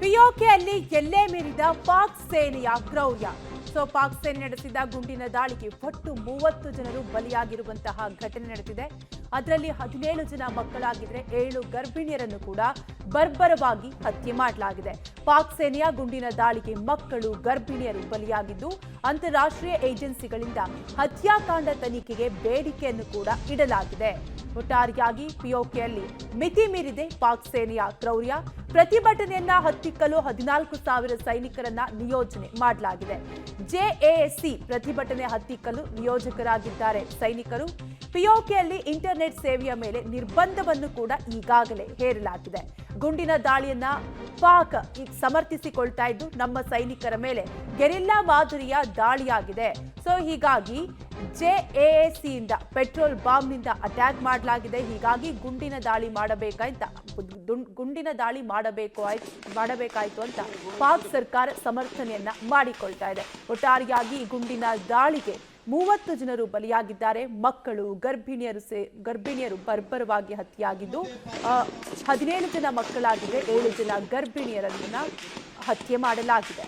ಪಿಒಕೆಯಲ್ಲಿ ಎಲ್ಲೇ ಮೀರಿದ ಪಾಕ್ ಸೇನೆಯ ಕ್ರೌರ್ಯ. ಪಾಕ್ ಸೇನೆ ನಡೆಸಿದ ಗುಂಡಿನ ದಾಳಿಗೆ ಒಟ್ಟು 30 ಜನರು ಬಲಿಯಾಗಿರುವಂತಹ ಘಟನೆ ನಡೆದಿದೆ. ಅದರಲ್ಲಿ 17 ಜನ ಮಕ್ಕಳಾಗಿದ್ರೆ 7 ಗರ್ಭಿಣಿಯರನ್ನು ಕೂಡ ಬರ್ಬರವಾಗಿ ಹತ್ಯೆ ಮಾಡಲಾಗಿದೆ. ಪಾಕ್ ಸೇನೆಯ ಗುಂಡಿನ ದಾಳಿಗೆ ಮಕ್ಕಳು ಗರ್ಭಿಣಿಯರು ಬಲಿಯಾಗಿದ್ದು ಅಂತಾರಾಷ್ಟ್ರೀಯ ಏಜೆನ್ಸಿಗಳಿಂದ ಹತ್ಯಾಕಾಂಡ ತನಿಖೆಗೆ ಬೇಡಿಕೆಯನ್ನು ಕೂಡ ಇಡಲಾಗಿದೆ. ಒಟ್ಟಾರೆಯಾಗಿ ಪಿಒಕೆಯಲ್ಲಿ ಮಿತಿ ಮೀರಿದೆ ಪಾಕ್ ಸೇನೆಯ ಕ್ರೌರ್ಯ. ಪ್ರತಿಭಟನೆಯನ್ನ ಹತ್ತಿಕ್ಕಲು 14,000 ಸೈನಿಕರನ್ನ ನಿಯೋಜನೆ ಮಾಡಲಾಗಿದೆ. ಜೆಎಎಸ್ಸಿ ಪ್ರತಿಭಟನೆ ಹತ್ತಿಕ್ಕಲು ನಿಯೋಜಕರಾಗಿದ್ದಾರೆ ಸೈನಿಕರು. ಪಿಒಕೆಯಲ್ಲಿ ಇಂಟರ್ನೆಟ್ ಸೇವೆಯ ಮೇಲೆ ನಿರ್ಬಂಧವನ್ನು ಕೂಡ ಈಗಾಗಲೇ ಹೇರಲಾಗಿದೆ. ಗುಂಡಿನ ದಾಳಿಯನ್ನ ಪಾಕ್ ಸಮರ್ಥಿಸಿಕೊಳ್ತಾ ಇದ್ದು ನಮ್ಮ ಸೈನಿಕರ ಮೇಲೆ ಗೆರಿಲ್ಲಾ ಮಾದರಿಯ ದಾಳಿಯಾಗಿದೆ. ಹೀಗಾಗಿ ಜೆಎಎಸ್ಸಿಯಿಂದ ಪೆಟ್ರೋಲ್ ಬಾಂಬ್ನಿಂದ ಅಟ್ಯಾಕ್ ಮಾಡಲಾಗಿದೆ. ಹೀಗಾಗಿ ಗುಂಡಿನ ದಾಳಿ ಮಾಡಬೇಕಾಯ್ತು ಅಂತ ಪಾಕ್ ಸರ್ಕಾರ ಸಮರ್ಥನೆಯನ್ನ ಮಾಡಿಕೊಳ್ತಾ ಇದೆ. ಒಟ್ಟಾರೆಯಾಗಿ ಈ ಗುಂಡಿನ ದಾಳಿಗೆ 30 ಜನರು ಬಲಿಯಾಗಿದ್ದಾರೆ. ಮಕ್ಕಳು ಗರ್ಭಿಣಿಯರು ಬರ್ಬರವಾಗಿ ಹತ್ಯೆಯಾಗಿದ್ದು 17 ಜನ ಮಕ್ಕಳಾಗಿದೆ, 7 ಜನ ಗರ್ಭಿಣಿಯರನ್ನ ಹತ್ಯೆ ಮಾಡಲಾಗಿದೆ.